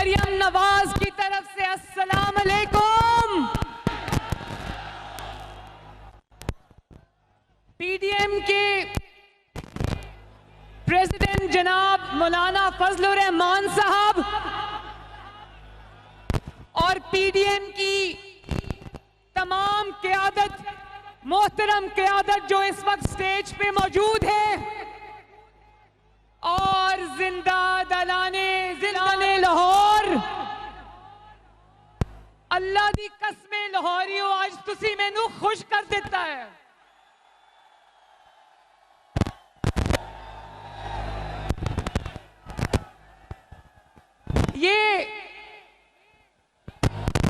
मरियम नवाज की तरफ से अस्सलाम अलैकुम। पीडीएम के प्रेसिडेंट जनाब मौलाना फजलुर रहमान साहब और पीडीएम की तमाम क़यादत, मोहतरम क़यादत जो इस वक्त स्टेज पे मौजूद है, और जिंदा दलाने जिलाने लाहौर, अल्लाह दी कसमें लाहौरियों आज तुसी मैनू खुश कर देता है।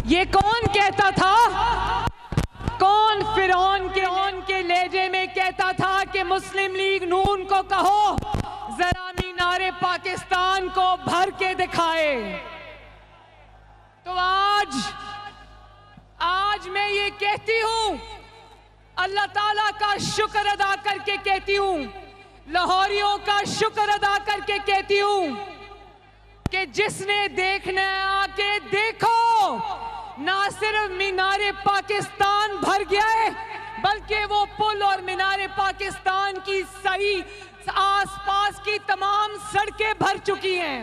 ये कौन कहता था, कौन फिरौन के लहजे में कहता था कि मुस्लिम लीग नून को कहो जरा मीनारे पाकिस्तान को भर के दिखाए। तो आज मैं ये कहती हूं, अल्लाह ताला का शुक्र अदा करके कहती हूं, लाहौरियों का शुक्र अदा करके कहती हूं कि जिसने देखना है आके देखो, ना सिर्फ मीनारे पाकिस्तान भर गया है बल्कि वो पुल और मीनारे पाकिस्तान की सही आसपास की तमाम सड़कें भर चुकी हैं।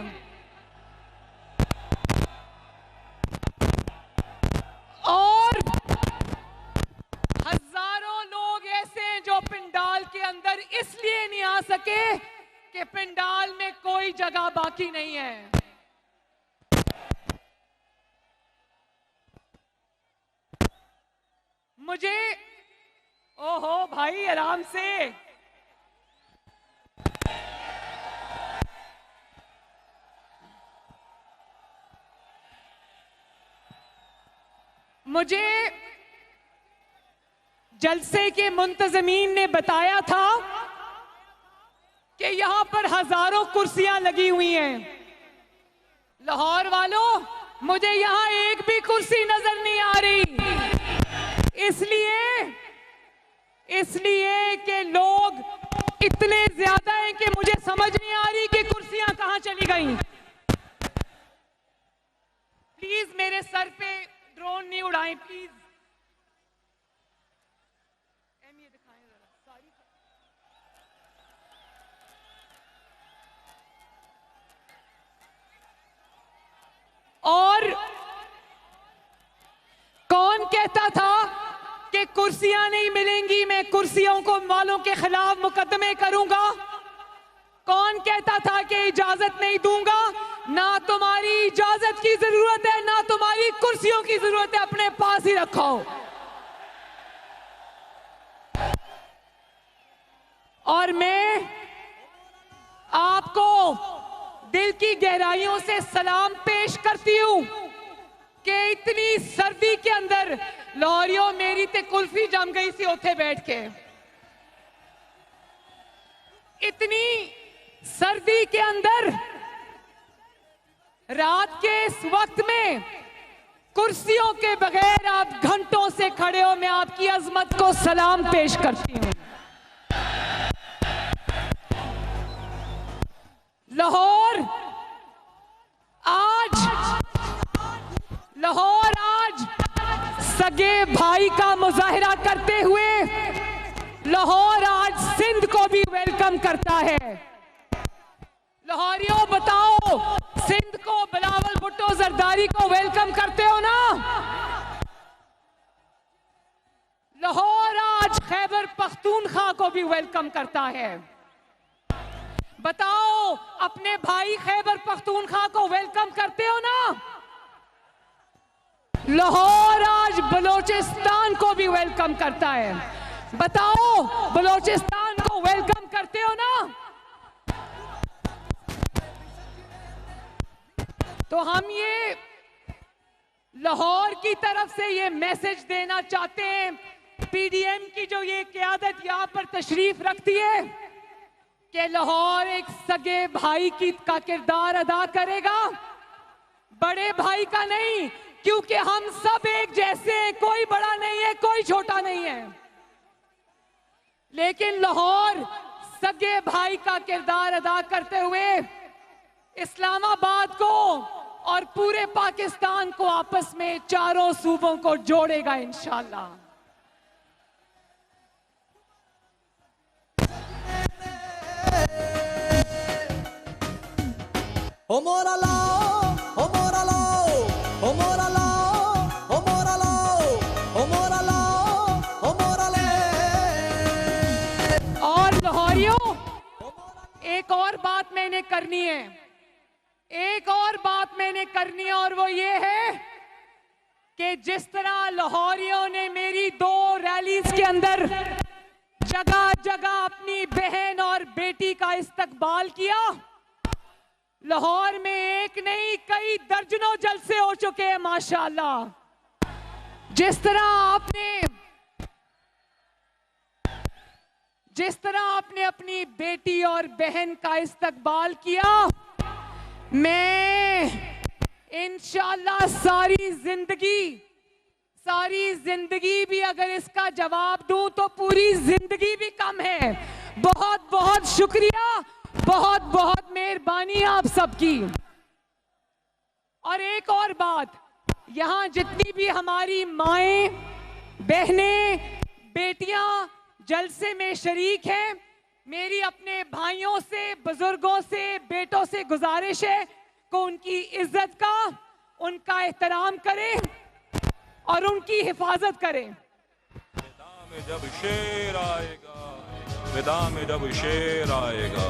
और हजारों लोग ऐसे हैं जो पंडाल के अंदर इसलिए नहीं आ सके कि पंडाल में कोई जगह बाकी नहीं है। मुझे ओहो भाई आराम से, मुझे जलसे के मुंतजमीन ने बताया था कि यहां पर हजारों कुर्सियां लगी हुई हैं। लाहौर वालों, मुझे यहां एक भी कुर्सी नजर नहीं आ रही, इसलिए कि लोग इतने ज्यादा हैं कि मुझे समझ नहीं आ रही कि कुर्सियां कहां चली गई। प्लीज मेरे सर पे ड्रोन नहीं उड़ाएं प्लीज। ये दिखाएं जरा सारी। और कौन कहता था कि कुर्सियां नहीं मिलेंगी, मैं कुर्सियों को वालों के खिलाफ मुकदमे करूंगा? कौन कहता था कि इजाजत नहीं दूंगा? ना तुम्हारी इजाजत की जरूरत है, ना तुम्हारी कुर्सियों की जरूरत है, अपने पास ही रखो। और मैं आपको दिल की गहराइयों से सलाम पेश करती हूं कि इतनी सर्दी के अंदर लाहौरियों मेरी ते कुल्फी जम गई सी उठे बैठ के। इतनी सर्दी के अंदर रात के इस वक्त में कुर्सियों के बगैर आप घंटों से खड़े हो, मैं आपकी अजमत को सलाम पेश करती हूं। लाहौर आज सगे भाई का मुजाहिरा करते हुए लाहौर आज सिंध को भी वेलकम करता है। लाहौरियों बताओ, सिंध को बिलावल भुट्टो जरदारी को वेलकम करते हो ना? लाहौर आज खैबर पख्तूनख्वा को भी वेलकम करता है। बताओ, अपने भाई खैबर पख्तूनख्वा को वेलकम करते हो ना? लाहौर आज बलोचिस्तान को भी वेलकम करता है। बताओ, बलोचिस्तान को वेलकम करते हो ना? तो हम ये लाहौर की तरफ से ये मैसेज देना चाहते हैं, पीडीएम की जो ये क़यादत यहाँ पर तशरीफ रखती है, कि लाहौर एक सगे भाई का किरदार अदा करेगा, बड़े भाई का नहीं, क्योंकि हम सब एक जैसे हैं, कोई बड़ा नहीं है, कोई छोटा नहीं है। लेकिन लाहौर सगे भाई का किरदार अदा करते हुए इस्लामाबाद को और पूरे पाकिस्तान को आपस में चारों सूबों को जोड़ेगा इंशाअल्लाह। ओ मोरा लाओ, ओ मोरा लाओ, ओ मोरा लाओ, ओ मोरा लाओ, ओ मोरा लाओ, ओ मोरा ले। और लाहौरियों, एक और बात मैंने करनी है, एक और बात मैंने करनी है, और वो ये है कि जिस तरह लाहौरियों ने मेरी 2 रैलीज के अंदर जगह जगह अपनी बहन और बेटी का इस्तकबाल किया, लाहौर में एक नहीं कई दर्जनों जलसे हो चुके हैं माशाअल्लाह। जिस तरह आपने अपनी बेटी और बहन का इस्तकबाल किया, मैं इंशाअल्लाह सारी जिंदगी भी अगर इसका जवाब दूं तो पूरी जिंदगी भी कम है। बहुत बहुत शुक्रिया, बहुत बहुत मेहरबानी आप सबकी। और एक और बात, यहां जितनी भी हमारी माएं, बहनें, बेटियां जलसे में शरीक हैं, मेरी अपने भाइयों से, बुजुर्गों से, बेटों से गुजारिश है कि उनकी इज्जत का, उनका एहतराम करें और उनकी हिफाजत करें। मैदान में जब शेर आएगा, मैदान में जब शेर आएगा,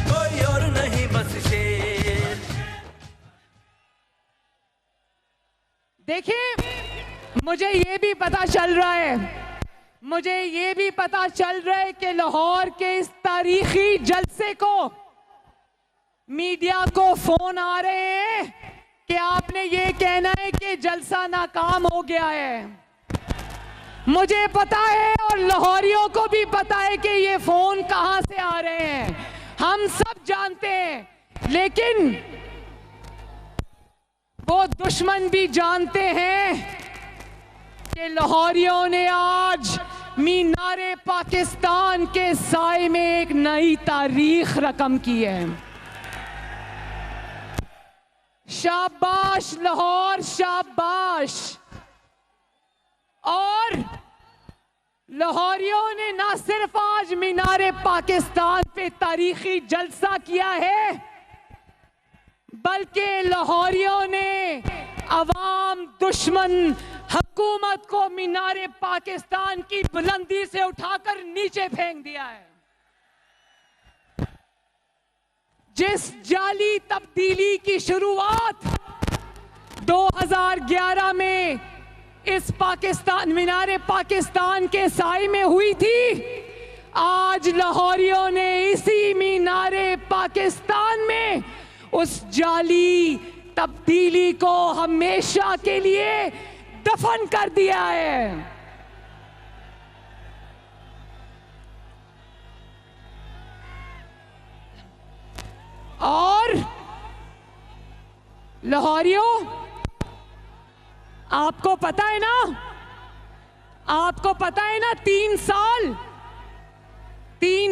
कोई और नहीं बस शेर। देखिए, मुझे ये भी पता चल रहा है कि लाहौर के इस तारीखी जलसे को मीडिया को फोन आ रहे हैं कि आपने ये कहना है कि जलसा नाकाम हो गया है। मुझे पता है और लाहौरियों को भी पता है कि ये फोन कहां से आ रहे हैं, हम सब जानते हैं। लेकिन वो दुश्मन भी जानते हैं कि लाहौरियों ने आज मीनारे पाकिस्तान के साए में एक नई तारीख रकम की है। शाबाश लाहौर, शाबाश। और लाहौरियों ने ना सिर्फ आज मीनारे पाकिस्तान पे तारीखी जलसा किया है, बल्कि लाहौरियों ने अवाम दुश्मन हुकूमत को मीनारे पाकिस्तान की बुलंदी से उठाकर नीचे फेंक दिया है। जिस जाली तब्दीली की शुरुआत 2011 में इस मीनारे पाकिस्तान के साए में हुई थी, आज लाहौरियों ने इसी मीनारे पाकिस्तान में उस जाली तब्दीली को हमेशा के लिए दफन कर दिया है। और लाहौरियों, आपको पता है ना 3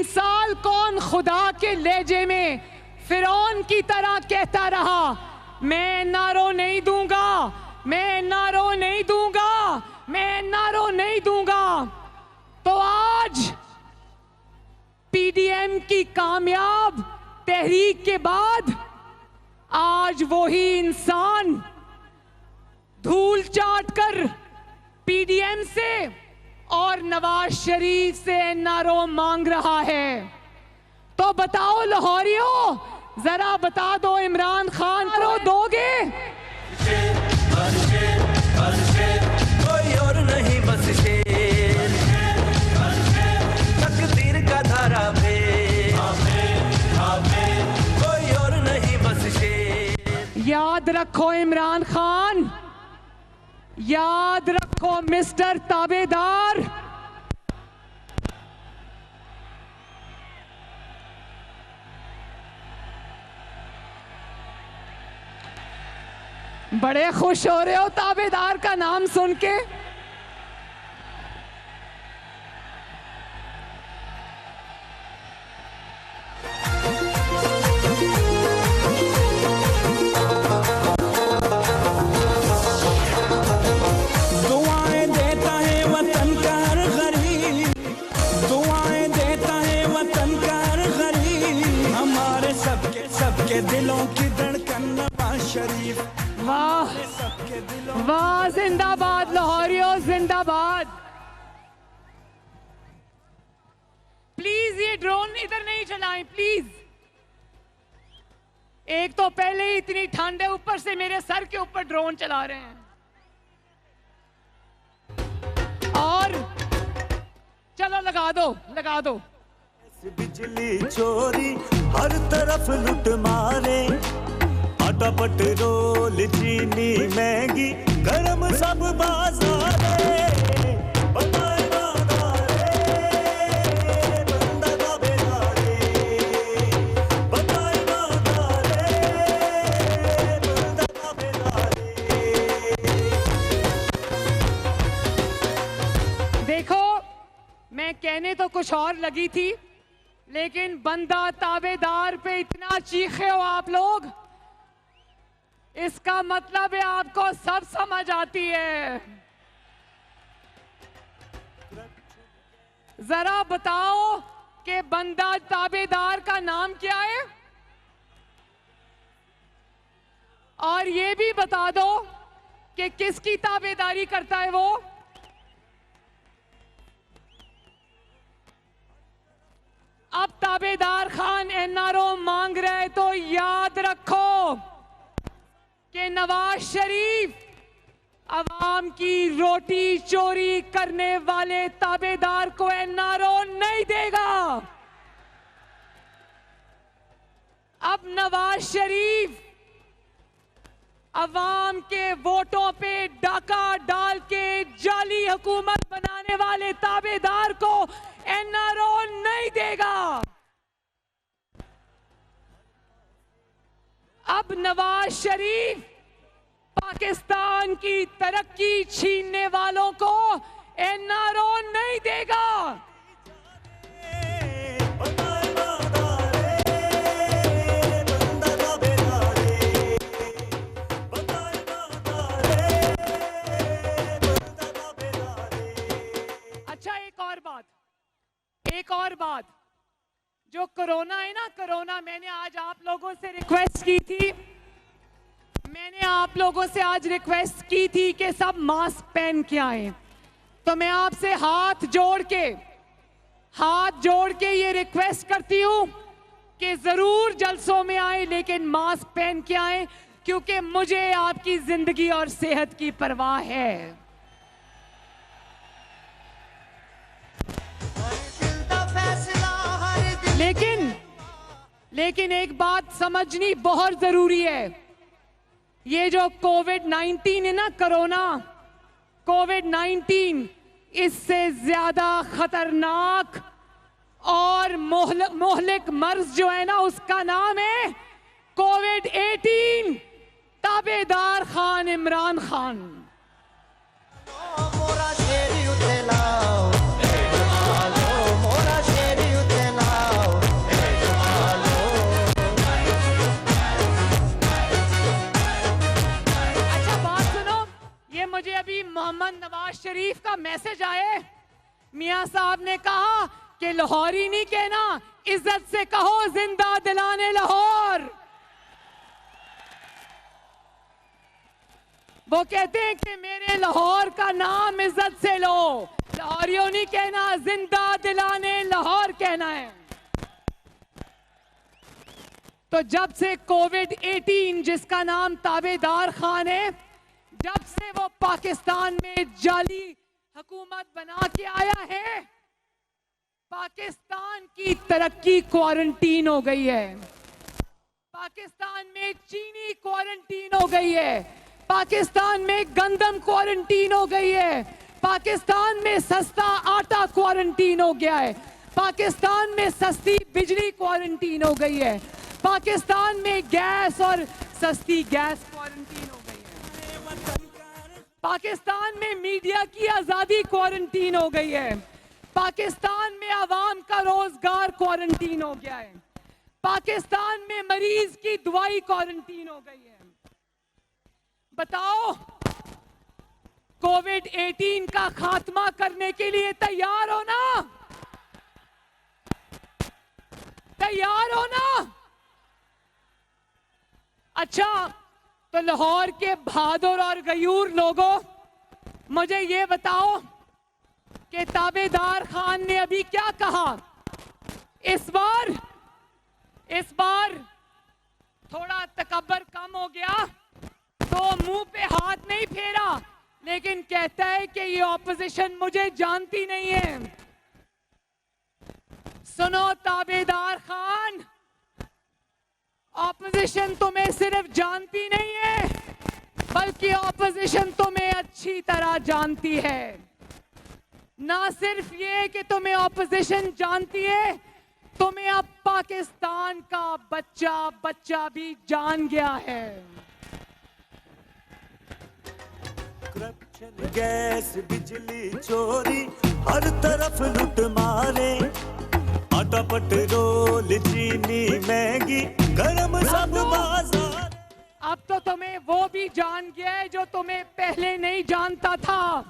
साल कौन खुदा के लहजे में फिरौन की तरह कहता रहा, मैं नारो नहीं दूंगा, मैं नारो नहीं दूंगा, मैं नारो नहीं दूंगा। तो आज पीडीएम की कामयाब तहरीक के बाद आज वही इंसान धूल चाटकर पीडीएम से और नवाज शरीफ से नारो मांग रहा है। तो बताओ लाहौरियों, जरा बता दो, इमरान खान को दोगे? कोई और नहीं बस शेर, तकदीर का धारा पे, कोई और नहीं बस शेर। याद रखो इमरान खान, याद रखो मिस्टर ताबेदार, बड़े खुश हो रहे हो ताबेदार का नाम सुन के। दुआएं देता है वतन का हर गरीब, हमारे सबके दिलों की धड़कन नवाज शरीफ। वाह सबके दिलों वाह, जिंदाबाद लाहौरियों, जिंदाबाद। प्लीज ये ड्रोन इधर नहीं चलाएं प्लीज। एक तो पहले ही इतनी ठंड है, ऊपर से मेरे सर के ऊपर ड्रोन चला रहे हैं। और चलो लगा दो, लगा दो। बिजली चोरी हर तरफ लुट मारे, आटा पेट्रोल चीनी महंगी गरम सब बाजारे। बताए बाजारे, बंदा का बेदारे। बताए बाजारे, बंदा का बेदारे। देखो, मैं कहने तो कुछ और लगी थी, लेकिन बंदा ताबेदार पे इतना चीखे हो आप लोग, इसका मतलब है आपको सब समझ आती है। जरा बताओ कि बंदा ताबेदार का नाम क्या है, और ये भी बता दो कि किसकी ताबेदारी करता है वो। अब ताबेदार खान एनआरओ मांग रहे तो याद रखो कि नवाज शरीफ अवाम की रोटी चोरी करने वाले ताबेदार को एनआरओ नहीं देगा। अब नवाज शरीफ अवाम के वोटों पे डाका डाल के जाली हुकूमत बनाने वाले ताबेदार को एनआरओ नहीं देगा। अब नवाज शरीफ पाकिस्तान की तरक्की छीनने वालों को एनआरओ नहीं देगा। अच्छा, एक और बात, जो कोरोना है ना, कोरोना, मैंने आज आप लोगों से रिक्वेस्ट की थी, मैंने आप लोगों से आज रिक्वेस्ट की थी कि सब मास्क पहन के आए। तो मैं आपसे हाथ जोड़ के ये रिक्वेस्ट करती हूं कि जरूर जलसों में आए, लेकिन मास्क पहन के आए, क्योंकि मुझे आपकी जिंदगी और सेहत की परवाह है। लेकिन एक बात समझनी बहुत जरूरी है। ये जो कोविड-19 है ना, कोरोना, कोविड-19, इससे ज्यादा खतरनाक और मोहलिक मर्ज जो है ना, उसका नाम है कोविड-18, ताबेदार खान इमरान खान। मुझे अभी मोहम्मद नवाज शरीफ का मैसेज आए, मियां साहब ने कहा कि लाहौरी नहीं कहना, इज्जत से कहो जिंदा दिलाने लाहौर। वो कहते हैं कि मेरे लाहौर का नाम इज्जत से लो, लाहौरियों नहीं कहना, जिंदा दिलाने लाहौर कहना है। तो जब से कोविड-18, जिसका नाम ताबेदार खान है, जब से वो पाकिस्तान में जाली हुकूमत बना के आया है, पाकिस्तान की तरक्की क्वारंटीन हो गई है, पाकिस्तान में चीनी क्वारंटीन हो गई है, पाकिस्तान में गंदम क्वारंटीन हो गई है, पाकिस्तान में सस्ता आटा क्वारंटीन हो गया है, पाकिस्तान में सस्ती बिजली क्वारंटीन हो गई है, पाकिस्तान में गैस और सस्ती गैस क्वारंटीन हो गई है, पाकिस्तान में मीडिया की आजादी क्वारंटीन हो गई है, पाकिस्तान में आवाम का रोजगार क्वारंटीन हो गया है, पाकिस्तान में मरीज की दवाई क्वारंटीन हो गई है। बताओ, कोविड-18 का खात्मा करने के लिए तैयार हो ना? अच्छा, तो लाहौर के बहादुर और गयूर लोगों, मुझे ये बताओ कि ताबेदार खान ने अभी क्या कहा। इस बार थोड़ा तकब्बर कम हो गया, तो मुंह पे हाथ नहीं फेरा, लेकिन कहता है कि ये ऑपोजिशन मुझे जानती नहीं है। सुनो ताबेदार खान, ऑपोजिशन तुम्हें सिर्फ जानती नहीं है, बल्कि ऑपोजिशन तुम्हें अच्छी तरह जानती है। ना सिर्फ ये कि तुम्हें ऑपोजिशन जानती है, तुम्हें अब पाकिस्तान का बच्चा बच्चा भी जान गया है। करप्शन, गैस, बिजली चोरी, हर तरफ लूट मारे, आटा पेट्रोल चीनी महंगी, गरम सब बाजार। अब तो तुम्हें वो भी जान गया है जो तुम्हें पहले नहीं जानता था।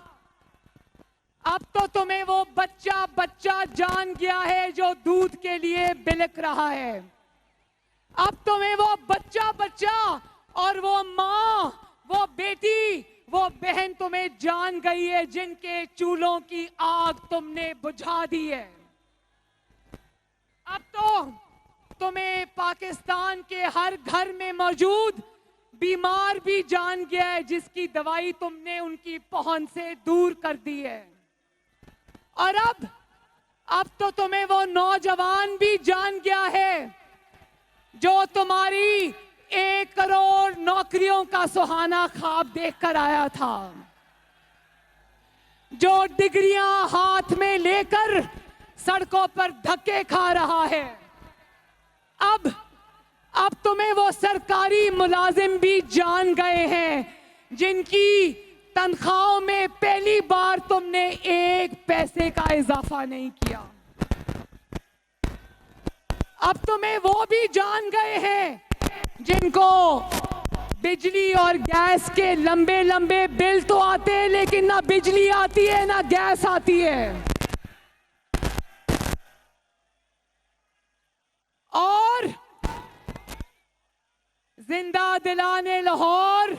अब तो तुम्हें वो बच्चा बच्चा जान गया है जो दूध के लिए बिलक रहा है। अब तुम्हें वो बच्चा बच्चा और वो माँ, वो बेटी, वो बहन तुम्हें जान गई है जिनके चूल्हों की आग तुमने बुझा दी है। अब तो तुम्हें पाकिस्तान के हर घर में मौजूद बीमार भी जान गया है जिसकी दवाई तुमने उनकी पहुंच से दूर कर दी है। और अब तो तुम्हें वो नौजवान भी जान गया है जो तुम्हारी 1 करोड़ नौकरियों का सुहाना ख्वाब देखकर आया था, जो डिग्रियां हाथ में लेकर सड़कों पर धक्के खा रहा है। अब तुम्हें वो सरकारी मुलाजिम भी जान गए हैं जिनकी तनख्वाहों में पहली बार तुमने 1 पैसे का इजाफा नहीं किया। अब तुम्हें वो भी जान गए हैं जिनको बिजली और गैस के लंबे लंबे बिल तो आते हैं, लेकिन ना बिजली आती है ना गैस आती है। और जिंदा दिलाने लाहौर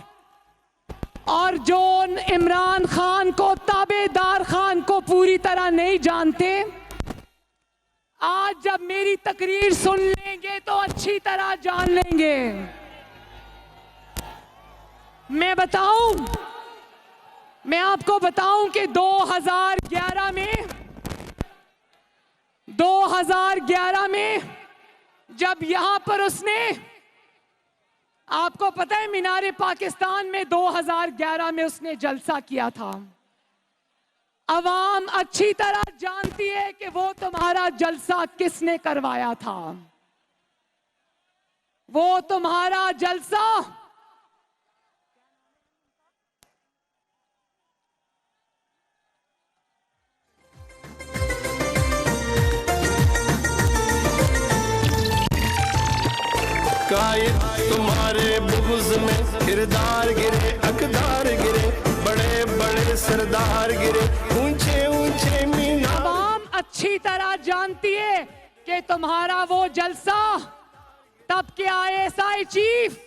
और जो इमरान खान को, ताबेदार खान को पूरी तरह नहीं जानते, आज जब मेरी तकरीर सुन लेंगे तो अच्छी तरह जान लेंगे। मैं आपको बताऊं कि 2011 में जब यहां पर उसने, आपको पता है मीनारे पाकिस्तान में 2011 में उसने जलसा किया था। अवाम अच्छी तरह जानती है कि वो तुम्हारा जलसा किसने करवाया था। वो तुम्हारा जलसा कायद तुम्हारे बुग़्ज़ में किरदार गिरे, अकदार गिरे, बड़े बड़े सरदार गिरे, ऊंचे ऊंचे मीनार। अवाम अच्छी तरह जानती है कि तुम्हारा वो जलसा तब के ISI chief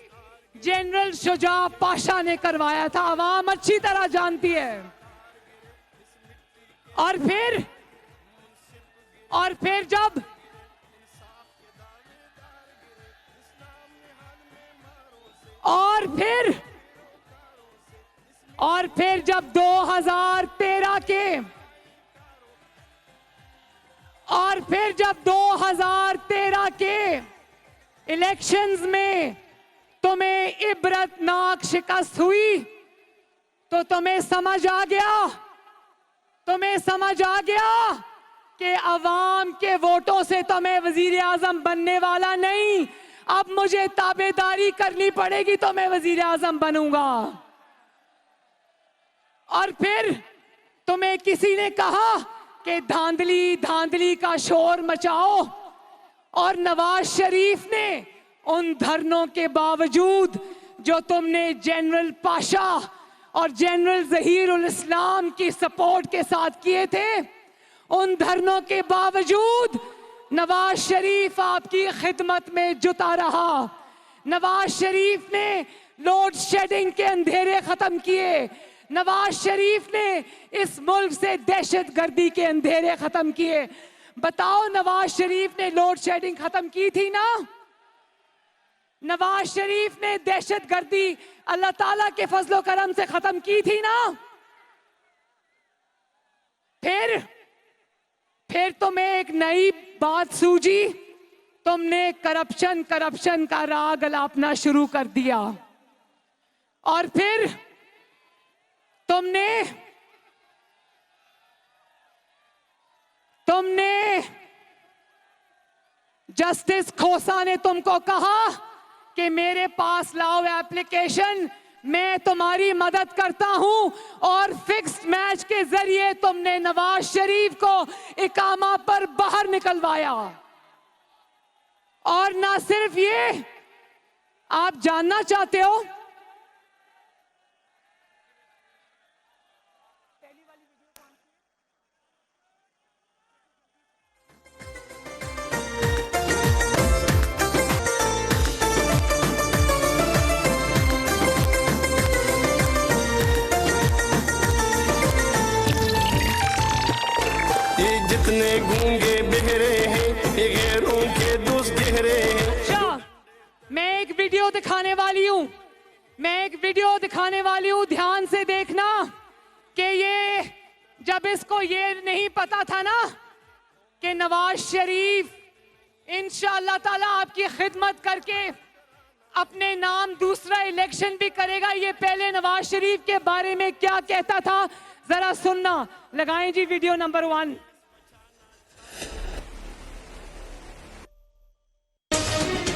general Shuja Pasha ने करवाया था। अवाम अच्छी तरह जानती है। और फिर जब 2013 के इलेक्शंस में तुम्हें इबरतनाक शिकस्त हुई तो तुम्हें समझ आ गया कि अवाम के वोटों से तो मैं वजीर आजम बनने वाला नहीं, अब मुझे ताबेदारी करनी पड़ेगी तो मैं वजीर आजम बनूंगा। और फिर तुम्हें किसी ने कहा कि धांधली का शोर मचाओ, और नवाज शरीफ ने उन धरनों के बावजूद जो तुमने जनरल पाशा और जनरल ज़हीर उल इस्लाम की सपोर्ट के साथ किए थे, उन धरनों के बावजूद नवाज शरीफ आपकी खिदमत में जुटा रहा। नवाज शरीफ ने लोड शेडिंग के अंधेरे खत्म किए। नवाज शरीफ ने इस मुल्क से दहशतगर्दी के अंधेरे खत्म किए। बताओ, नवाज शरीफ ने लोड शेडिंग खत्म की थी ना? नवाज शरीफ ने दहशतगर्दी अल्लाह ताला के फजलो करम से खत्म की थी ना? फिर तुम्हें एक नई बात सूझी, तुमने करप्शन का राग अलापना शुरू कर दिया। और फिर तुमने जस्टिस खोसा ने तुमको कहा कि मेरे पास लाओ एप्लीकेशन, मैं तुम्हारी मदद करता हूं, और फिक्स्ड मैच के जरिए तुमने नवाज शरीफ को इकामा पर बाहर निकलवाया। और ना सिर्फ ये, आप जानना चाहते हो, जितने गूंगे बहरे हैं ये गैरों के दोस्त गहरे हैं। अच्छा, मैं एक वीडियो दिखाने वाली हूं, ध्यान से देखना कि ये जब इसको ये नहीं पता था ना कि नवाज शरीफ इंशाअल्लाह ताला आपकी खिदमत करके अपने नाम दूसरा इलेक्शन भी करेगा, ये पहले नवाज शरीफ के बारे में क्या कहता था, जरा सुनना। लगाएं जी वीडियो नंबर 1।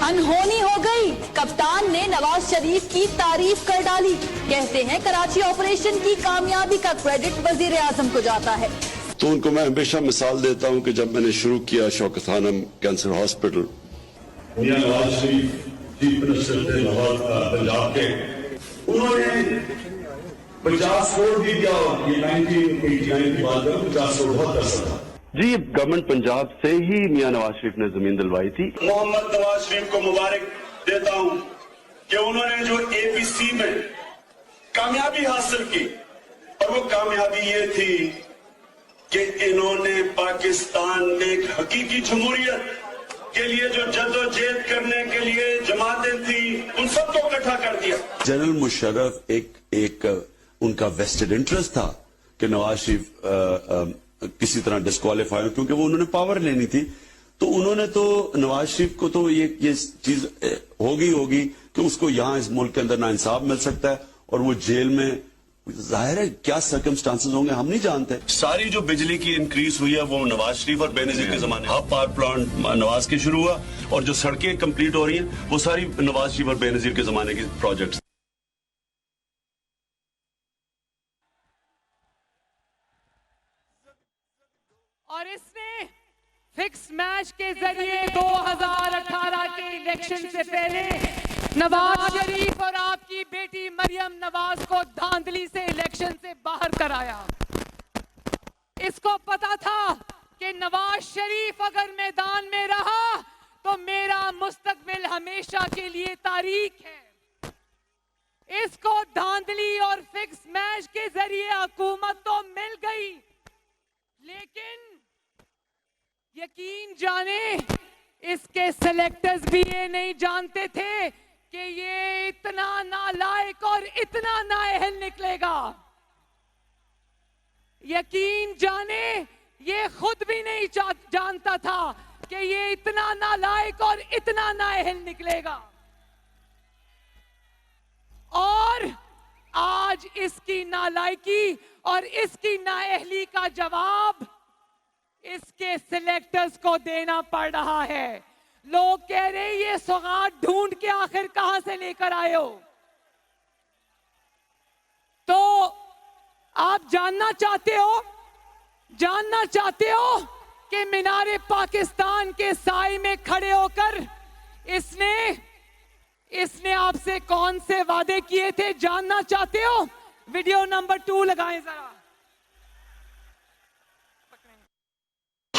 अनहोनी हो गई, कप्तान ने नवाज शरीफ की तारीफ कर डाली। कहते हैं कराची ऑपरेशन की कामयाबी का क्रेडिट वजीर आजम को जाता है। तो उनको मैं हमेशा मिसाल देता हूं कि जब मैंने शुरू किया शौकत खानम कैंसर हॉस्पिटल, मियां नवाज शरीफ चीफ मिनिस्टर थे लाहौर का पंजाब के, उन्होंने 50 करोड़ भी दिया। ये 1989 की बात है, 50 करोड़ बहुत पैसा था जी। गवर्नमेंट पंजाब से ही मियां नवाज शरीफ ने जमीन दिलवाई थी। मोहम्मद नवाज शरीफ को मुबारक देता हूं कि उन्होंने जो एपीसी में कामयाबी हासिल की, और वो कामयाबी ये थी कि इन्होंने पाकिस्तान में एक हकीकी जमहूरियत के लिए जो जद्दोजहद करने के लिए जमातें थी, उन सबको इकट्ठा कर दिया। जनरल मुशर्रफ एक उनका वेस्टेड इंटरेस्ट था कि नवाज शरीफ किसी तरह डिस्क्वालीफाई हो, क्योंकि वो उन्होंने पावर लेनी थी। तो उन्होंने तो नवाज शरीफ को तो ये चीज होगी कि उसको यहाँ इस मुल्क के अंदर नाइंसाफ मिल सकता है, और वो जेल में, जाहिर है क्या सर्कमस्टांसेस होंगे हम नहीं जानते। सारी जो बिजली की इंक्रीज हुई है वो नवाज शरीफ और बेनजीर के जमाने, हाफ पावर प्लांट नवाज के शुरू हुआ, और जो सड़कें कंप्लीट हो रही हैं वो सारी नवाज शरीफ और बेनजीर के जमाने के प्रोजेक्ट्स। और इसने फिक्स मैच के जरिए 2018 के इलेक्शन से पहले नवाज शरीफ और आपकी बेटी मरियम नवाज को धांधली से इलेक्शन से बाहर कराया। इसको पता था कि नवाज शरीफ अगर मैदान में रहा तो मेरा मुस्तकबिल हमेशा के लिए तारीख है। इसको धांधली और फिक्स मैच के जरिए हुकूमत तो मिल गई, लेकिन यकीन जाने इसके सेलेक्टर्स भी ये नहीं जानते थे कि ये इतना नालायक और इतना नाअहल निकलेगा। यकीन जाने ये खुद भी नहीं जानता था कि ये इतना नालायक और इतना नाअहल निकलेगा। और आज इसकी नालायकी और इसकी नाअहली का जवाब इसके सिलेक्टर्स को देना पड़ रहा है। लोग कह रहे ये सौगात ढूंढ के आखिर कहां से लेकर आए हो। तो आप जानना चाहते हो कि मीनारे पाकिस्तान के साए में खड़े होकर इसने आपसे कौन से वादे किए थे, जानना चाहते हो? वीडियो नंबर 2 लगाएं जरा।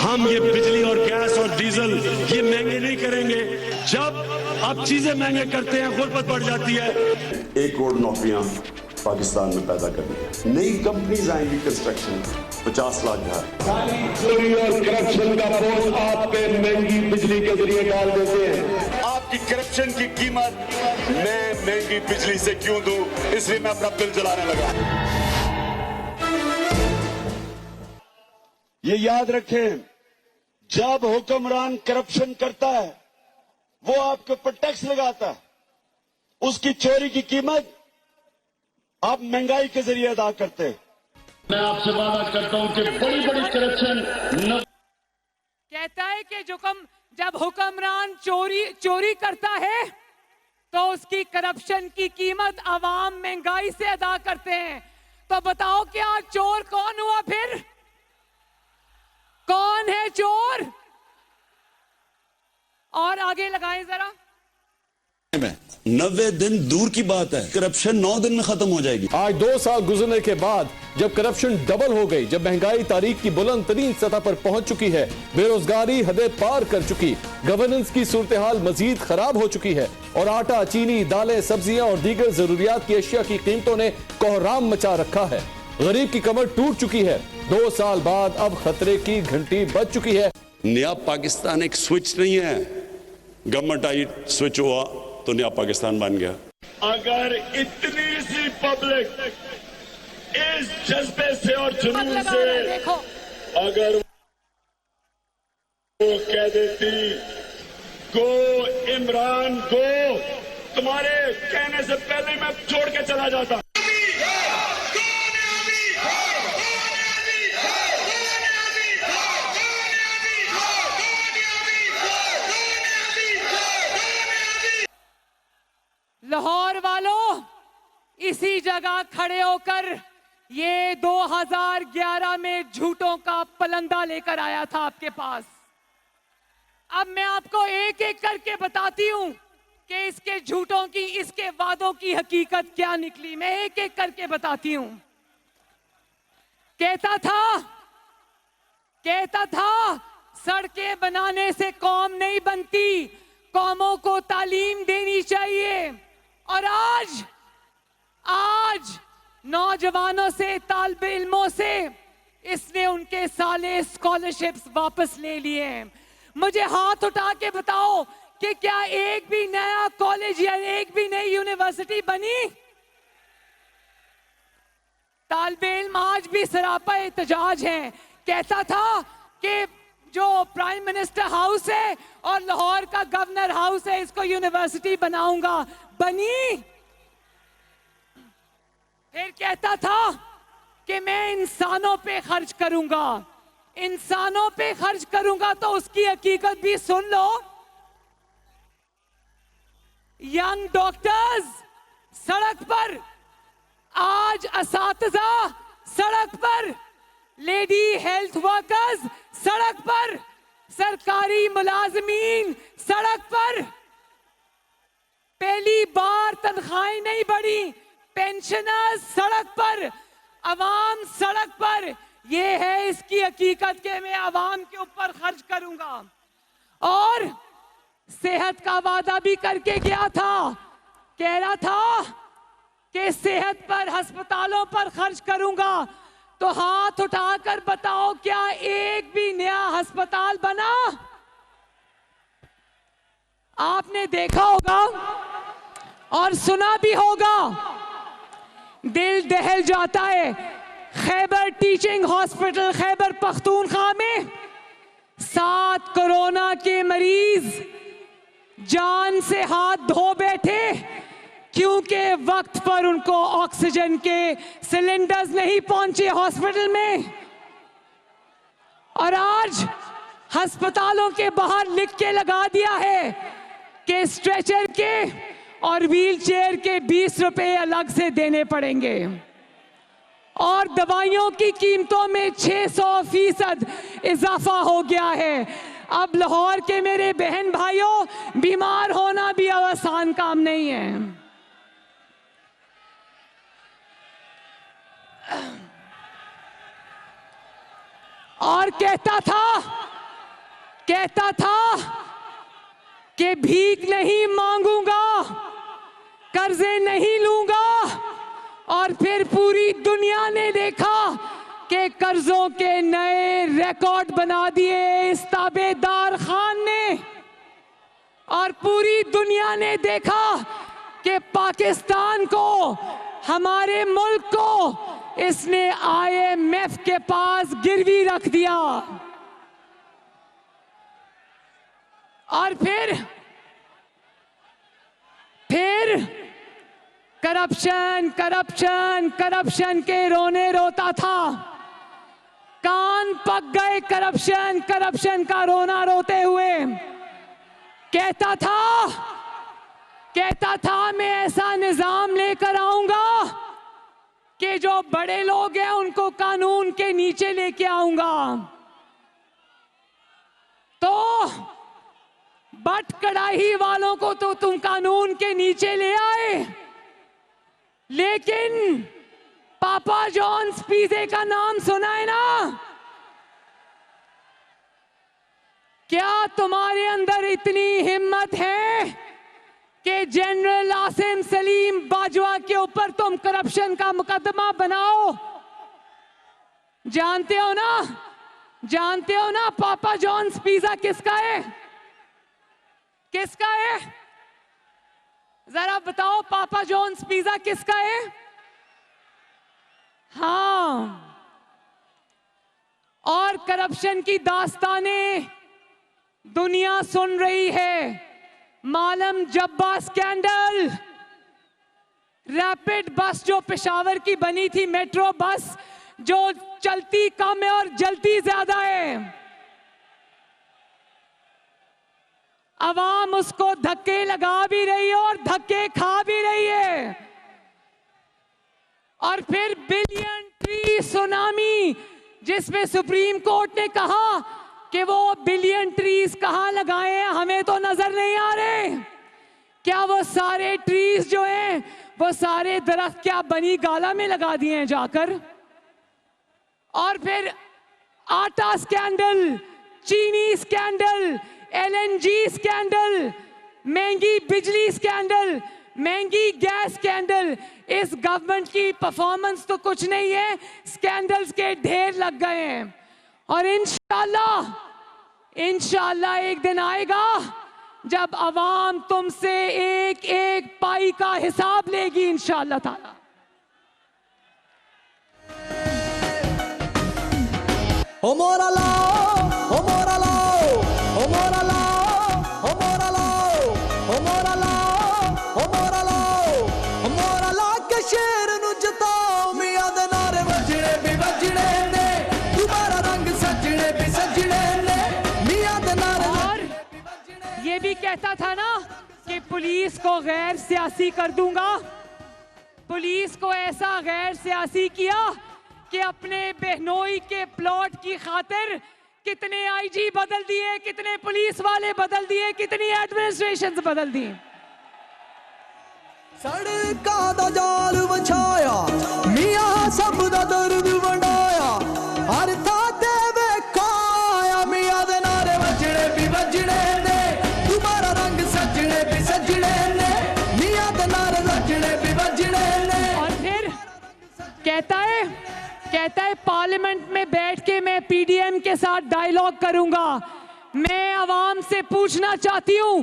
हम ये बिजली और गैस और डीजल ये महंगे नहीं करेंगे। जब आप चीजें महंगे करते हैं गुर्बत बढ़ जाती है। 1 करोड़ नौकरियां पाकिस्तान में पैदा करनी है। नई कंपनीज आएंगी कंस्ट्रक्शन, 50 लाख घर। चोरी और करप्शन का बोझ आप पे महंगी बिजली के जरिए डाल देते हैं। आपकी करप्शन की कीमत मैं महंगी बिजली से क्यों दूं, इसलिए मैं अपना बिल जलाने लगा। ये याद रखें, जब हुक्मरान करप्शन करता है वो आपके ऊपर टैक्स लगाता है, उसकी चोरी की कीमत आप महंगाई के जरिए अदा करते हैं। मैं आपसे वादा करता हूं कि बड़ी बड़ी करप्शन कहता है कि जब हुक्मरान चोरी करता है तो उसकी करप्शन की कीमत आवाम महंगाई से अदा करते हैं। तो बताओ क्या चोर कौन हुआ फिर? कौन है चोर? और आगे लगाएं जरा। 90 दिन दूर की बात है, करप्शन 9 दिन में खत्म हो जाएगी। आज 2 साल गुजरने के बाद जब करप्शन डबल हो गई, जब महंगाई तारीख की बुलंद तरीन सतह पर पहुंच चुकी है, बेरोजगारी हदें पार कर चुकी, गवर्नेंस की सूरत हाल मजीद खराब हो चुकी है और आटा, चीनी, दालें, सब्जियां और दीगर जरूरियात की अशिया की कीमतों ने कोहराम मचा रखा है। गरीब की कमर टूट चुकी है। 2 साल बाद अब खतरे की घंटी बज चुकी है। नया पाकिस्तान एक स्विच नहीं है, गवर्नमेंट आई स्विच हुआ तो नया पाकिस्तान बन गया। अगर इतनी सी पब्लिक इस जज्बे से और जुनून से अगर वो कह देती गो इमरान गो, तुम्हारे कहने से पहले मैं छोड़ के चला जाता। लाहौर वालों, इसी जगह खड़े होकर ये 2011 में झूठों का पलंदा लेकर आया था आपके पास। अब मैं आपको एक एक करके बताती हूं कि इसके झूठों की, इसके वादों की हकीकत क्या निकली। मैं एक एक करके बताती हूं। कहता था सड़कें बनाने से कौम नहीं बनती, कौमों को तालीम देनी चाहिए। और आज नौजवानों से, तालिबे इल्मों से इसने उनके साले स्कॉलरशिप्स वापस ले लिए हैं। मुझे हाथ उठा के बताओ कि क्या एक भी नया कॉलेज या एक भी नई यूनिवर्सिटी बनी? तालिबे इल्म आज भी सरापा एहतजाज हैं। कहता था कि जो प्राइम मिनिस्टर हाउस है और लाहौर का गवर्नर हाउस है, इसको यूनिवर्सिटी बनाऊंगा, बनी? फिर कहता था कि मैं इंसानों पे खर्च करूंगा, इंसानों पे खर्च करूंगा। तो उसकी हकीकत भी सुन लो। यंग डॉक्टर्स सड़क पर, आज असातिज़ा सड़क पर, लेडी हेल्थ वर्कर्स सड़क पर, सरकारी मुलाजमीन सड़क पर। पहली बार तनख्वाहें नहीं बढ़ी, पेंशनर्स सड़क पर, अवाम सड़क पर। यह है इसकी हकीकत कि मैं अवाम के ऊपर खर्च करूंगा। और सेहत का वादा भी करके गया था, कह रहा था कि सेहत पर, अस्पतालों पर खर्च करूंगा। तो हाथ उठाकर बताओ क्या एक भी नया अस्पताल बना? आपने देखा होगा और सुना भी होगा, दिल दहल जाता है। खैबर टीचिंग हॉस्पिटल खैबर पख्तूनख्वा में 7 कोरोना के मरीज जान से हाथ धो बैठे क्योंकि वक्त पर उनको ऑक्सीजन के सिलेंडर्स नहीं पहुंचे हॉस्पिटल में। और आज अस्पतालों के बाहर लिख के लगा दिया है कि स्ट्रेचर के और व्हील चेयर के 20 रुपए अलग से देने पड़ेंगे। और दवाइयों की कीमतों में 600% इजाफा हो गया है। अब लाहौर के मेरे बहन भाइयों, बीमार होना भी आसान काम नहीं है। और कहता था कहता था कि भीख नहीं मांगूंगा, कर्जे नहीं लूंगा, और फिर पूरी दुनिया ने देखा कि कर्जों के नए रिकॉर्ड बना दिए इस ताबेदार खान ने, और पूरी दुनिया ने देखा कि पाकिस्तान को, हमारे मुल्क को इसने IMF के पास गिरवी रख दिया। और फिर करप्शन करप्शन करप्शन के रोने रोता था, कान पक गए करप्शन करप्शन का रोना रोते हुए। कहता था मैं ऐसा निजाम लेकर आऊंगा कि जो बड़े लोग हैं उनको कानून के नीचे लेके आऊंगा। तो बट कड़ाही वालों को तो तुम कानून के नीचे ले आए, लेकिन पापा जॉन्स पिज़्ज़ा का नाम सुना है ना? क्या तुम्हारे अंदर इतनी हिम्मत है कि जनरल आसिम सलीम बाजवा के ऊपर तुम करप्शन का मुकदमा बनाओ? जानते हो ना पापा जॉन्स पिज़्ज़ा किसका है? किसका है? जरा बताओ, पापा जॉन्स पिज़्ज़ा किसका है? हाँ, और करप्शन की दास्तानें दुनिया सुन रही है। मालम जब्बा स्कैंडल, रैपिड बस जो पेशावर की बनी थी, मेट्रो बस जो चलती कम है और जलती ज्यादा है, अवाम उसको धक्के लगा भी रही है और धक्के खा भी रही है। और फिर बिलियन ट्री सुनामी, जिसमें सुप्रीम कोर्ट ने कहा कि वो बिलियन ट्रीज कहां लगाए हैं, हमें तो नजर नहीं आ रहे। क्या वो सारे ट्रीज जो हैं, वो सारे दरख्त क्या बनी गाला में लगा दिए हैं जाकर? और फिर आटा स्कैंडल, चीनी स्कैंडल, LNG स्कैंडल, महंगी बिजली स्कैंडल, महंगी गैस स्कैंडल। इस गवर्नमेंट की परफॉर्मेंस तो कुछ नहीं है, स्कैंडल्स के ढेर लग गए हैं। और इंशाल्लाह एक दिन आएगा जब अवाम तुमसे एक एक पाई का हिसाब लेगी, इंशाल्लाह ताला। ओ मोरा लाओ, ओ मोरा लाओ, ओ मोरा लाओ, ओ मोरा लाओ, ओ मोरा लाओ, ओ मोरा लाओ, ओ मोरा ला के शेर नु जताओ, मियां दे नारे वजने भी वजने ने, तुम्हारा रंग सजने भी सजने ने, मियां दे नारे। और ये भी कहता था ना कि पुलिस को गैर सियासी कर दूंगा। पुलिस को ऐसा गैर सियासी किया कि अपने बहनोई के प्लॉट की खातिर कितने IG बदल दिए, कितने पुलिस वाले बदल दिए, कितनी एडमिनिस्ट्रेशन बदल दी। सड़का दा जाल वछाया, मियां सब दा दर्द वंडाया, हर था ते वेखाया, मियां दे नारे वजने भी वजने ने, तुम्हारा रंग सजने भी सजने ने, मियां दे नारे वजने भी वजने ने। और फिर कहता है पार्लियामेंट में बैठ के मैं PDM के साथ डायलॉग करूंगा। मैं आवाम से पूछना चाहती हूं,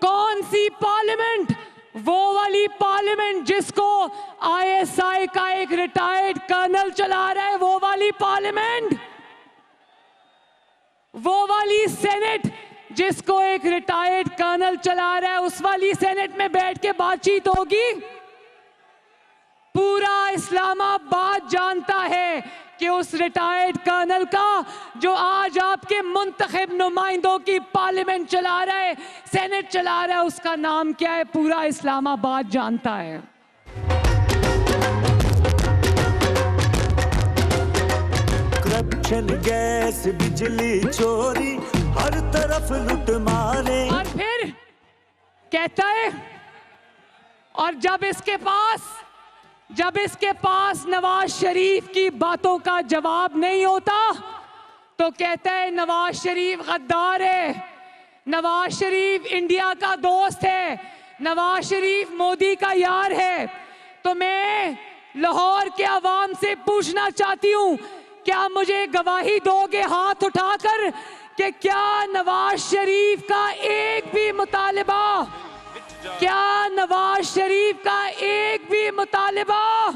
कौन सी पार्लियामेंट? वो वाली पार्लियामेंट जिसको ISI का एक रिटायर्ड कर्नल चला रहा है, वो वाली पार्लियामेंट? वो वाली सेनेट जिसको एक रिटायर्ड कर्नल चला रहा है, उस वाली सेनेट में बैठ के बातचीत होगी? पूरा इस्लामाबाद जानता है कि उस रिटायर्ड कर्नल का, जो आज आपके मुंतखब नुमाइंदों की पार्लियामेंट चला रहा है, सेनेट चला रहा है, उसका नाम क्या है? पूरा इस्लामाबाद जानता है। करप्शन, गैस, बिजली चोरी, हर तरफ लूट मारे। और फिर कहता है, और जब इसके पास नवाज शरीफ की बातों का जवाब नहीं होता, तो कहता है नवाज शरीफ गद्दार है, नवाज शरीफ इंडिया का दोस्त है, नवाज शरीफ मोदी का यार है। तो मैं लाहौर के अवाम से पूछना चाहती हूँ, क्या मुझे गवाही दोगे हाथ उठाकर कि क्या नवाज शरीफ का एक भी मुतालिबा, क्या नवाज शरीफ का एक भी मुतालिबा,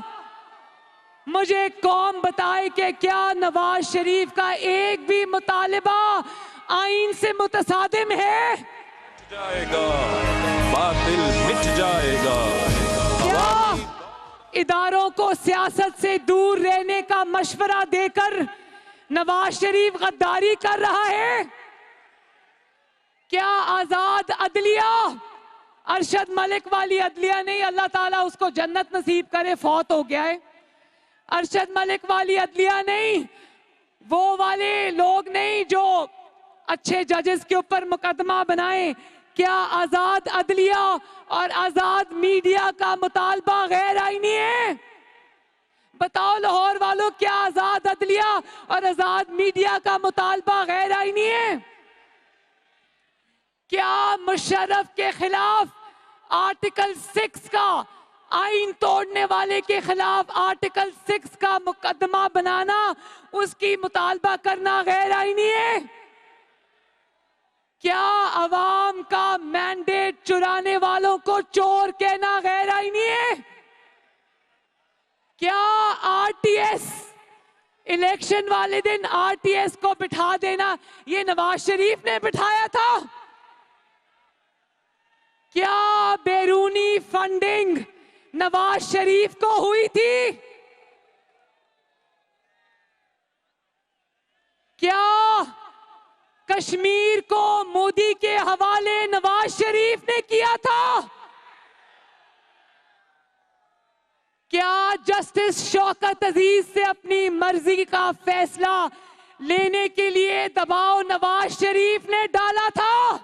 मुझे कौम बताए कि क्या नवाज शरीफ का एक भी मुतालिबा आईन से मुतसादिम है? जाएगा बातिल मिट जाएगा। क्या इदारों को सियासत से दूर रहने का मशवरा देकर नवाज शरीफ गद्दारी कर रहा है? क्या आजाद अदलिया, अरशद मलिक वाली अदलिया नहीं, अल्लाह ताला उसको जन्नत नसीब करे, फौत हो गया है, अरशद मलिक वाली अदलिया नहीं, वो वाले लोग नहीं जो अच्छे जजेस के ऊपर मुकदमा बनाए, क्या आजाद अदलिया और आजाद मीडिया का मुतालबा गैर आईनी है? बताओ लाहौर वालों, क्या आजाद अदलिया और आजाद मीडिया का मुतालबा गैर आईनी है? क्या मुशर्रफ के खिलाफ आर्टिकल 6 का, आईन तोड़ने वाले के खिलाफ आर्टिकल 6 का मुकदमा बनाना, उसकी मुतालबा करना गैर आईनी है? क्या अवाम का मैंडेट चुराने वालों को चोर कहना गैर आईनी है? क्या आरटीएस, इलेक्शन वाले दिन आरटीएस को बिठा देना, ये नवाज शरीफ ने बिठाया था? क्या बैरूनी फंडिंग नवाज शरीफ को हुई थी? क्या कश्मीर को मोदी के हवाले नवाज शरीफ ने किया था? क्या जस्टिस शौकत अजीज से अपनी मर्जी का फैसला लेने के लिए दबाव नवाज शरीफ ने डाला था?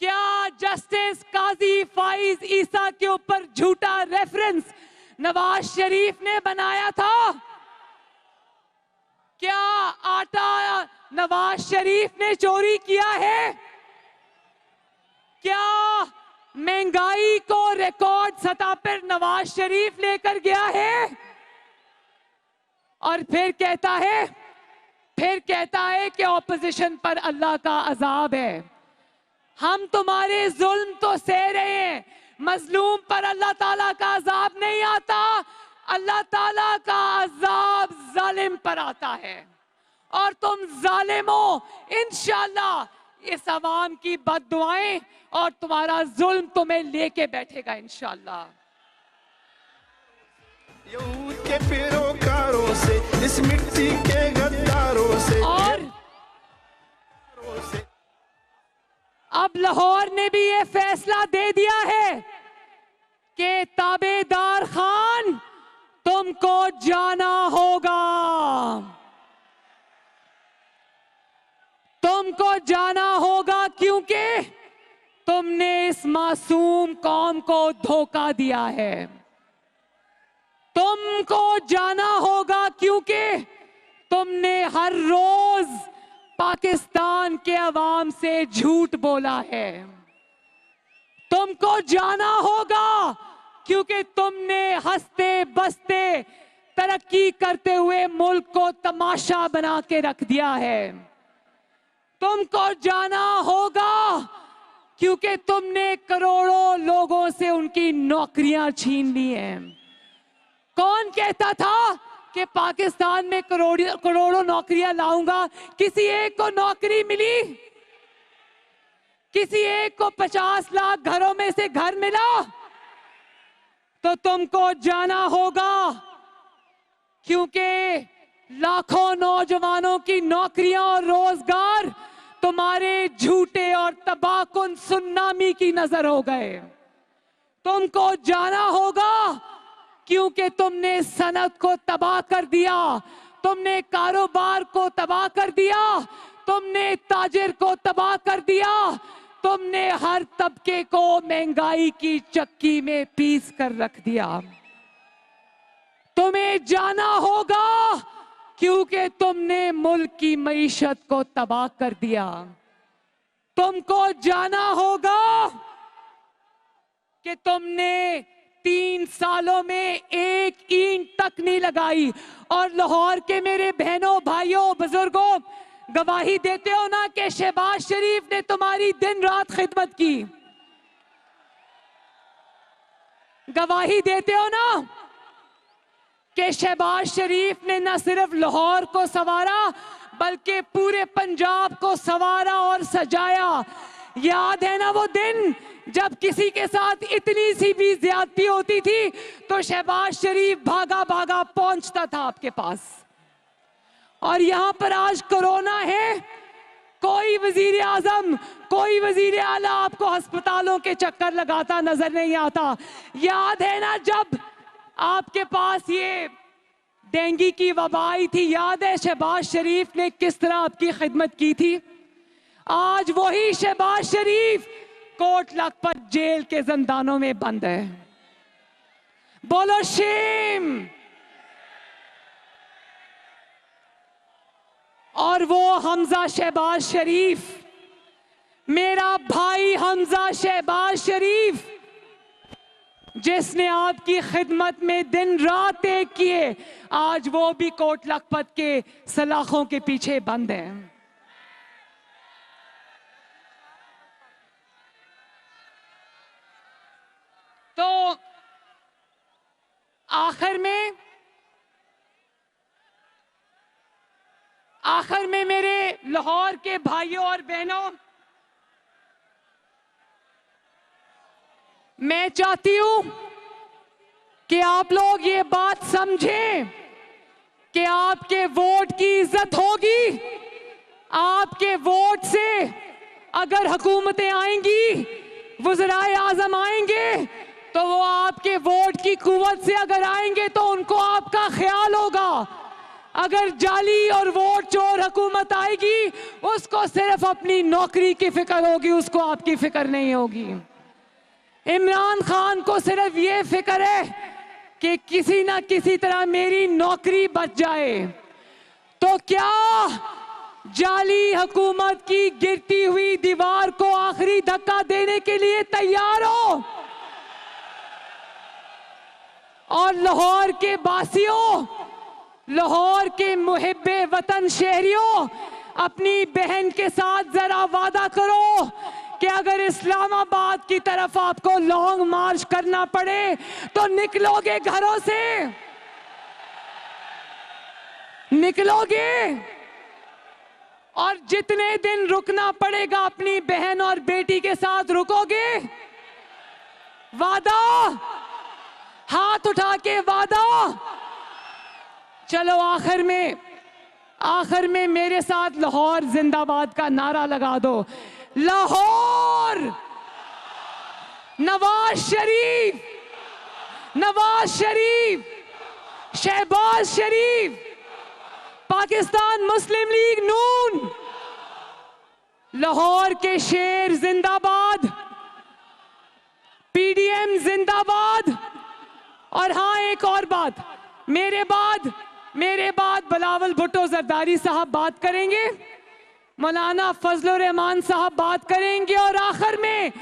क्या जस्टिस काजी फाइज ईसा के ऊपर झूठा रेफरेंस नवाज शरीफ ने बनाया था? क्या आटा नवाज शरीफ ने चोरी किया है? क्या महंगाई को रिकॉर्ड सतह पर नवाज शरीफ लेकर गया है? और फिर कहता है कि ऑपोजिशन पर अल्लाह का अजाब है। हम तुम्हारे जुल्म तो सह रहे हैं, मजलूम पर अल्लाह ताला का अजाब नहीं आता, अल्लाह ताला का अजाब जालिम पर आता है। और तुम जालिमों, इंशाअल्लाह इस अवाम की बद्दुआएं और तुम्हारा जुल्म तुम्हें लेके बैठेगा इंशाअल्लाह। यहूद के पैरोकारों से, इस मिट्टी के गद्दारों से, और अब लाहौर ने भी ये फैसला दे दिया है कि ताबेदार खान तुमको जाना होगा, तुमको जाना होगा, क्योंकि तुमने इस मासूम कौम को धोखा दिया है। तुमको जाना होगा क्योंकि तुमने हर रोज पाकिस्तान के अवाम से झूठ बोला है। तुमको जाना होगा क्योंकि तुमने हंसते बसते तरक्की करते हुए मुल्क को तमाशा बना के रख दिया है। तुमको जाना होगा क्योंकि तुमने करोड़ों लोगों से उनकी नौकरियां छीन ली हैं। कौन कहता था कि पाकिस्तान में करोड़ों नौकरियां लाऊंगा? किसी एक को नौकरी मिली? किसी एक को 50 लाख घरों में से घर मिला? तो तुमको जाना होगा क्योंकि लाखों नौजवानों की नौकरियां और रोजगार तुम्हारे झूठे और तबाहकुन सुनामी की नजर हो गए। तुमको जाना होगा क्योंकि तुमने सनत को तबाह कर दिया, तुमने कारोबार को तबाह कर दिया, तुमने ताजिर को तबाह कर दिया, तुमने हर तबके को महंगाई की चक्की में पीस कर रख दिया। तुम्हें जाना होगा क्योंकि तुमने मुल्क की मईशत को तबाह कर दिया। तुमको जाना होगा कि तुमने 3 सालों में एक ईंट तक नहीं लगाई। और लाहौर के मेरे बहनों, भाइयों, बुजुर्गों, गवाही देते हो ना कि शहबाज शरीफ ने तुम्हारी दिन रात खिदमत की। गवाही देते हो ना कि शहबाज शरीफ ने न सिर्फ लाहौर को संवारा बल्कि पूरे पंजाब को संवारा और सजाया। याद है ना वो दिन जब किसी के साथ इतनी सी भी ज्यादती होती थी तो शहबाज शरीफ भागा भागा पहुंचता था आपके पास। और यहां पर आज कोरोना है, कोई वजीर आजम, कोई वजीर आला आपको अस्पतालों के चक्कर लगाता नजर नहीं आता। याद है ना जब आपके पास ये डेंगू की वबा आई थी, याद है शहबाज शरीफ ने किस तरह आपकी खिदमत की थी। आज वही शहबाज शरीफ कोट लखपत जेल के जिंदानों में बंद है। बोलो शेम। और वो हमजा शहबाज शरीफ, मेरा भाई हमजा शहबाज शरीफ, जिसने आपकी खिदमत में दिन रात एक किए, आज वो भी कोट लखपत के सलाखों के पीछे बंद है। तो आखिर में मेरे लाहौर के भाइयों और बहनों, मैं चाहती हूं कि आप लोग ये बात समझें कि आपके वोट की इज्जत होगी। आपके वोट से अगर हुकूमतें आएंगी, वज़राए आज़म आएंगे, तो वो आपके वोट की कुव्वत से अगर आएंगे तो उनको आपका ख्याल होगा। अगर जाली और वोट चोर हुकूमत आएगी, उसको सिर्फ अपनी नौकरी की फिक्र होगी, उसको आपकी फिक्र नहीं होगी। इमरान खान को सिर्फ ये फिक्र है कि किसी ना किसी तरह मेरी नौकरी बच जाए। तो क्या जाली हुकूमत की गिरती हुई दीवार को आखिरी धक्का देने के लिए तैयार हो? और लाहौर के बासियों, लाहौर के मुहिब्बे वतन शहरियों, अपनी बहन के साथ जरा वादा करो कि अगर इस्लामाबाद की तरफ आपको लॉन्ग मार्च करना पड़े तो निकलोगे, घरों से निकलोगे। और जितने दिन रुकना पड़ेगा अपनी बहन और बेटी के साथ रुकोगे। वादा, हाथ उठा के वादा। चलो आखिर में मेरे साथ लाहौर जिंदाबाद का नारा लगा दो। लाहौर, नवाज शरीफ, नवाज शरीफ, शहबाज शरीफ, पाकिस्तान मुस्लिम लीग नून, लाहौर के शेर जिंदाबाद, पीडीएम जिंदाबाद। और हाँ, एक और बात, मेरे बाद बिलावल भुट्टो जरदारी साहब बात करेंगे, मौलाना फजलुर रहमान साहब बात करेंगे, और आखिर में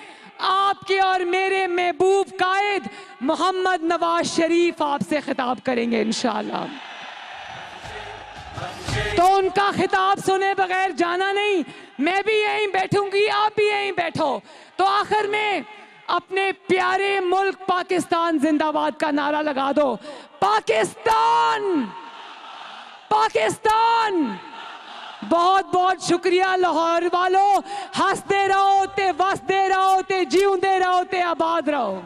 आपके और मेरे महबूब कायद मोहम्मद नवाज शरीफ आपसे खिताब करेंगे इंशाअल्लाह। तो उनका खिताब सुने बगैर जाना नहीं। मैं भी यहीं बैठूंगी, आप भी यहीं बैठो। तो आखिर में अपने प्यारे मुल्क पाकिस्तान जिंदाबाद का नारा लगा दो। पाकिस्तान, पाकिस्तान। बहुत बहुत शुक्रिया लाहौर वालों। हंसते रहो ते वसदे रहो ते जीउंदे रहो ते आबाद रहो।